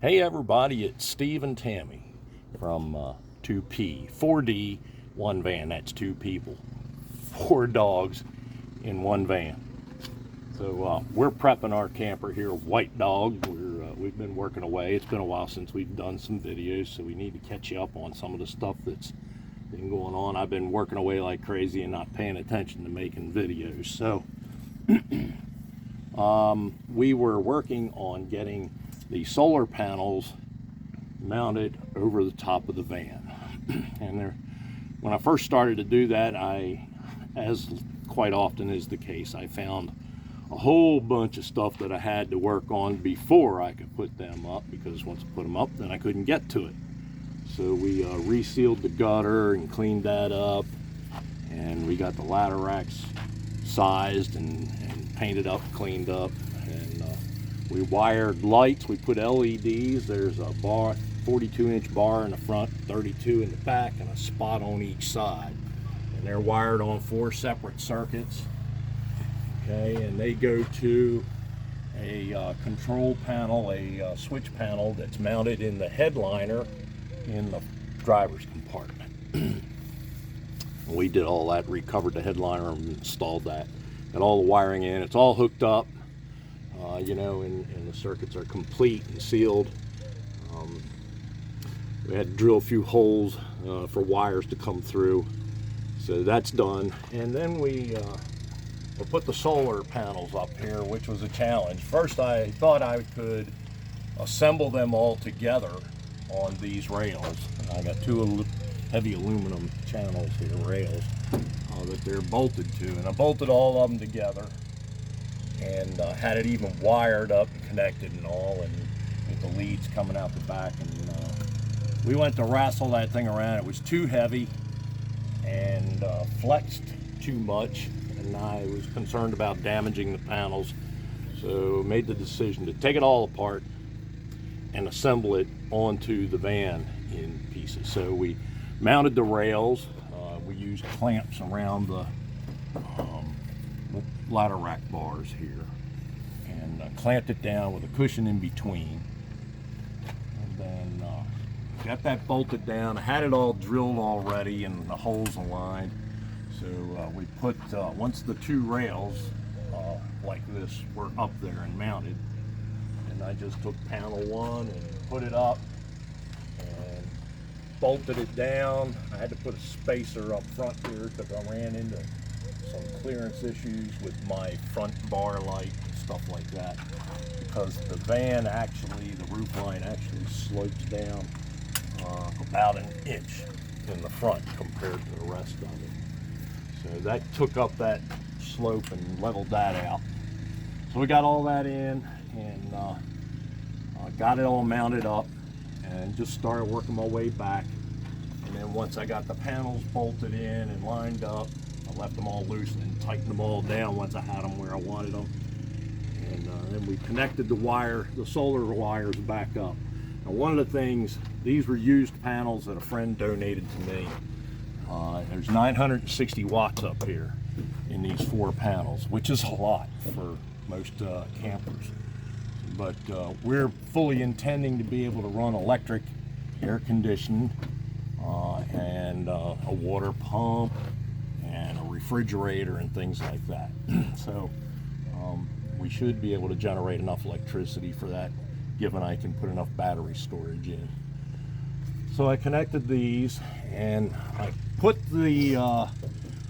Hey everybody, it's Steve and Tammy from 2P, 4D, one van. That's two people, four dogs in one van. So we're prepping our camper here, White Dog. We've been working away. It's been a while since we've done some videos, so we need to catch you up on some of the stuff that's been going on. I've been working away like crazy and not paying attention to making videos. So we were working on getting the solar panels mounted over the top of the van. And when I first started to do that, as quite often is the case, I found a whole bunch of stuff that I had to work on before I could put them up, because once I put them up, then I couldn't get to it. So we resealed the gutter and cleaned that up, and we got the ladder racks sized and painted up, cleaned up, and we wired lights. We put LEDs. There's a bar, 42-inch bar in the front, 32 in the back, and a spot on each side. And they're wired on 4 separate circuits. Okay, and they go to a control panel, a switch panel that's mounted in the headliner in the driver's compartment. We did all that, recovered the headliner and installed that. Got all the wiring in. It's all hooked up. And the circuits are complete and sealed. We had to drill a few holes for wires to come through, so that's done. And then we put the solar panels up here, which was a challenge. First, I thought I could assemble them all together on these rails. And I got 2 heavy aluminum channels here, rails, that they're bolted to, and I bolted all of them together and had it even wired up and connected and all, and with the leads coming out the back. And we went to wrestle that thing around. It was too heavy and flexed too much, and I was concerned about damaging the panels, so made the decision to take it all apart and assemble it onto the van in pieces. So we mounted the rails. We used clamps around the ladder rack bars here, and clamped it down with a cushion in between, and then got that bolted down. I had it all drilled already and the holes aligned. So we put once the 2 rails like this were up there and mounted, and I just took panel 1 and put it up and bolted it down. I had to put a spacer up front here because I ran into some clearance issues with my front bar light and stuff like that, because the van actually, the roof line actually slopes down about an inch in the front compared to the rest of it. So that took up that slope and leveled that out. So we got all that in, and got it all mounted up, and just started working my way back. And then once I got the panels bolted in and lined up, I left them all loose and tightened them all down once I had them where I wanted them. And then we connected the solar wires back up. Now, one of the things, these were used panels that a friend donated to me. There's 960 watts up here in these 4 panels, which is a lot for most campers. But we're fully intending to be able to run electric, air conditioning, and a water pump, and a refrigerator and things like that. So we should be able to generate enough electricity for that, given I can put enough battery storage in. So I connected these, and I put the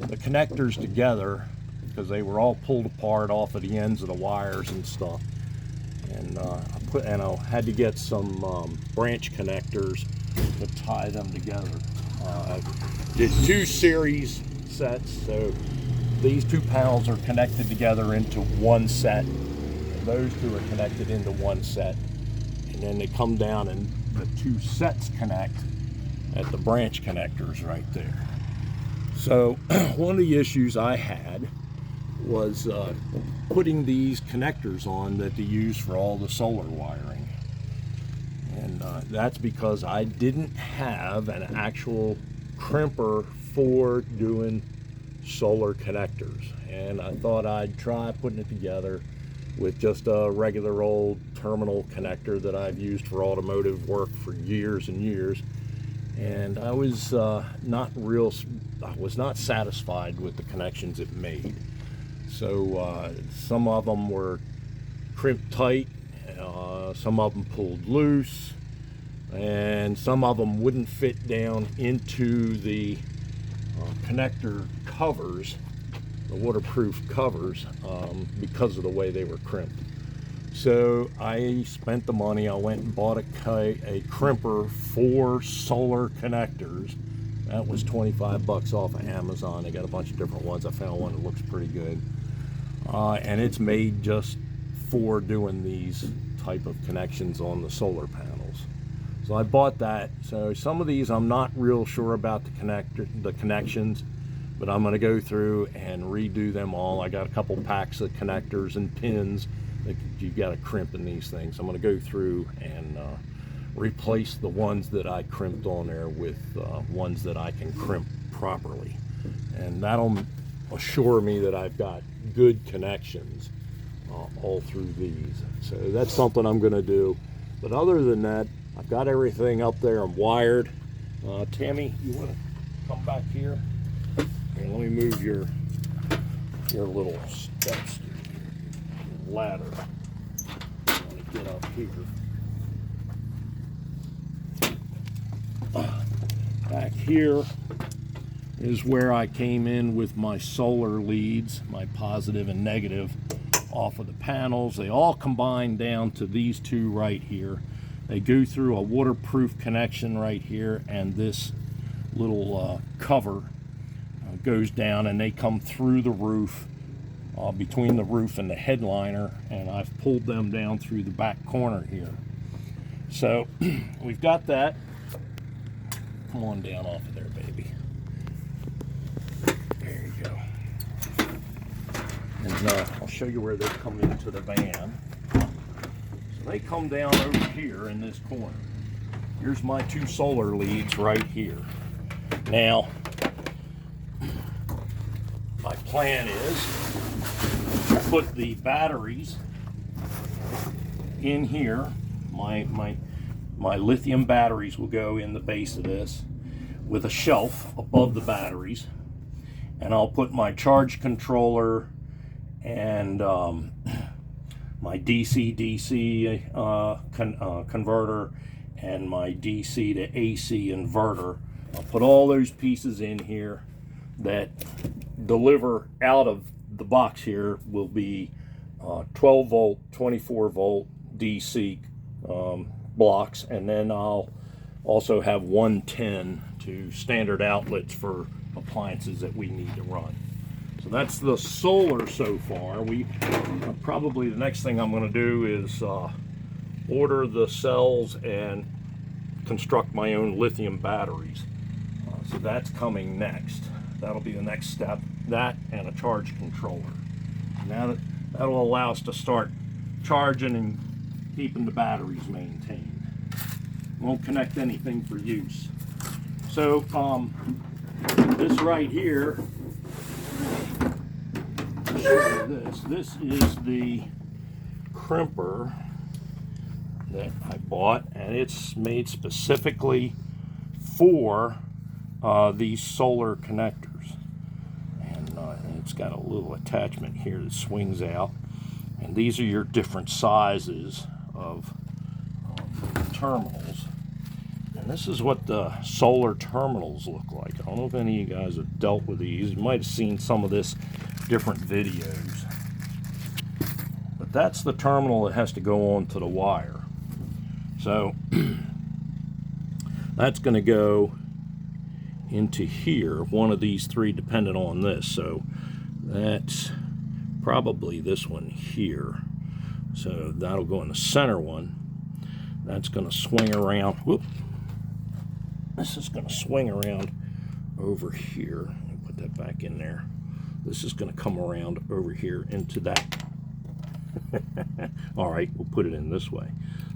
connectors together because they were all pulled apart off of the ends of the wires and stuff. And I had to get some branch connectors to tie them together. I did 2 series sets, so these 2 panels are connected together into one set, and those 2 are connected into one set, and then they come down and the 2 sets connect at the branch connectors right there. So one of the issues I had was putting these connectors on that they use for all the solar wiring, and that's because I didn't have an actual crimper for doing solar connectors, and I thought I'd try putting it together with just a regular old terminal connector that I've used for automotive work for years and years, and I was not satisfied with the connections it made. So some of them were crimped tight, some of them pulled loose, and some of them wouldn't fit down into the connector covers, the waterproof covers, because of the way they were crimped. So I spent the money. I went and bought a crimper for solar connectors. That was 25 bucks off of Amazon. They got a bunch of different ones. I found one that looks pretty good, and it's made just for doing these type of connections on the solar panels. So I bought that. So some of these I'm not real sure about the connections, but I'm going to go through and redo them all. I got a couple packs of connectors and pins that you've got to crimp in these things. I'm going to go through and replace the ones that I crimped on there with ones that I can crimp properly, and that'll assure me that I've got good connections all through these. So that's something I'm going to do. But other than that, I've got everything up there and wired. Tammy, you want to come back here? And let me move your little steps, your ladder. I want to get up here. Back here is where I came in with my solar leads, my positive and negative, off of the panels. They all combine down to these two right here. They go through a waterproof connection right here, and this little cover goes down, and they come through the roof, between the roof and the headliner, and I've pulled them down through the back corner here. So we've got that. Come on down off of there, baby. There you go. And I'll show you where they come into the van. So they come down over here in this corner. Here's my two solar leads right here. Now, my plan is to put the batteries in here. My lithium batteries will go in the base of this with a shelf above the batteries, and I'll put my charge controller and my DC-DC converter and my DC to AC inverter. I'll put all those pieces in here that deliver out of the box here will be 12 volt, 24 volt DC blocks, and then I'll also have 110 to standard outlets for appliances that we need to run. So that's the solar so far. Probably the next thing I'm going to do is order the cells and construct my own lithium batteries. So that's coming next. That'll be the next step. That and a charge controller. Now that'll allow us to start charging and keeping the batteries maintained. Won't connect anything for use. So this right here, I'll show you this is the crimper that I bought, and it's made specifically for these solar connectors, and it's got a little attachment here that swings out, and these are your different sizes of terminals. And this is what the solar terminals look like. I don't know if any of you guys have dealt with these. You might have seen some of this different videos, but that's the terminal that has to go onto the wire. So that's going to go into here, one of these three, depending on this. So that's probably this one here. So that'll go in the center one. That's going to swing around. Whoop. This is going to swing around over here. Let me put that back in there. This is going to come around over here into that. All right, we'll put it in this way.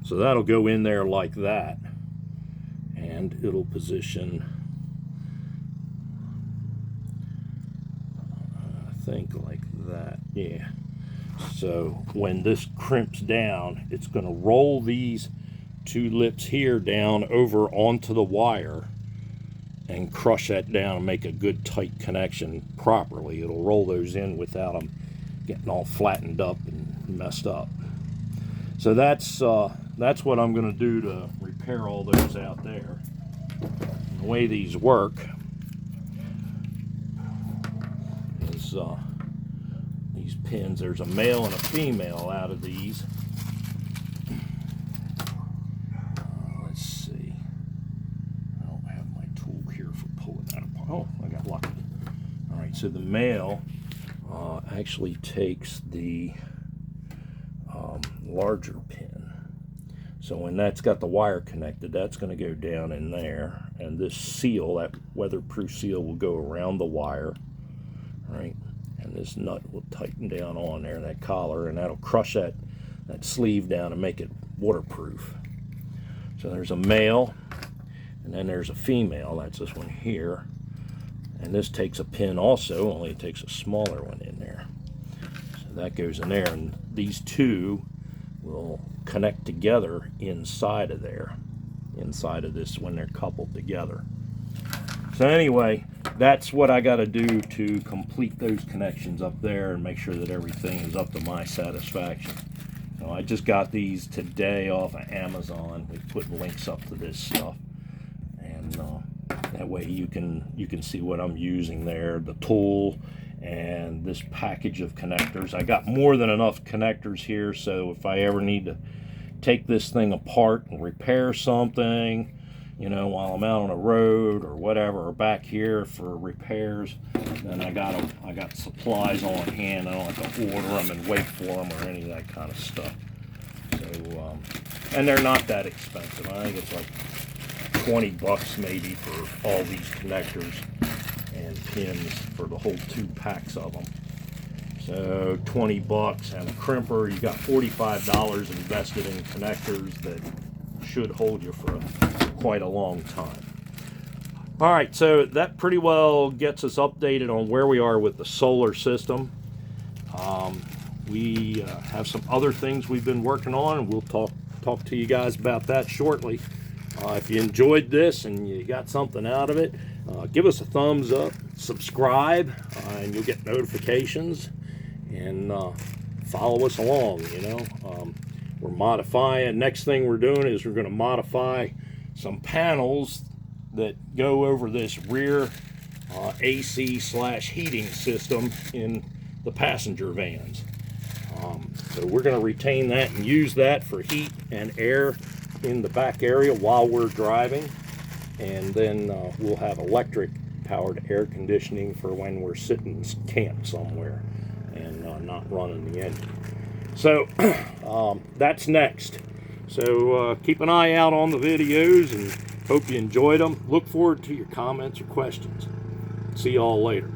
So that'll go in there like that, and it'll position, I think, like that. Yeah. So when this crimps down, it's going to roll these two lips here down over onto the wire and crush that down and make a good tight connection properly. It'll roll those in without them getting all flattened up and messed up. So that's what I'm going to do to repair all those out there. And the way these work is these pins, there's a male and a female out of these. Let's see. I don't have my tool here for pulling that apart. Oh, I got lucky. All right, so the male actually takes the larger pin. So when that's got the wire connected, that's going to go down in there, and this seal, that weatherproof seal, will go around the wire, right? And this nut will tighten down on there, that collar, and that'll crush that sleeve down and make it waterproof. So there's a male, and then there's a female. That's this one here. And this takes a pin also, only it takes a smaller one in there. So that goes in there, and these two will connect together inside of there, inside of this when they're coupled together. So anyway, that's what I got to do to complete those connections up there and make sure that everything is up to my satisfaction. So I just got these today off of Amazon. We put links up to this stuff, and that way you can see what I'm using there, the tool and this package of connectors. I got more than enough connectors here, so if I ever need to take this thing apart and repair something, you know, while I'm out on the road or whatever, or back here for repairs, then I got supplies on hand. I don't have to order them and wait for them or any of that kind of stuff. So and they're not that expensive. I think it's like 20 bucks maybe for all these connectors and pins for the whole 2 packs of them. So 20 bucks and a crimper. You got $45 invested in connectors that should hold you for quite a long time. All right, so that pretty well gets us updated on where we are with the solar system. We have some other things we've been working on, and we'll talk to you guys about that shortly. If you enjoyed this and you got something out of it, give us a thumbs up, subscribe, and you'll get notifications, and follow us along. You know, we're modifying. Next thing we're doing is we're going to modify some panels that go over this rear AC/heating system in the passenger vans. So we're going to retain that and use that for heat and air in the back area while we're driving, and then we'll have electric powered air conditioning for when we're sitting camped somewhere and not running the engine. So that's next. So keep an eye out on the videos and hope you enjoyed them. Look forward to your comments or questions. See y'all later.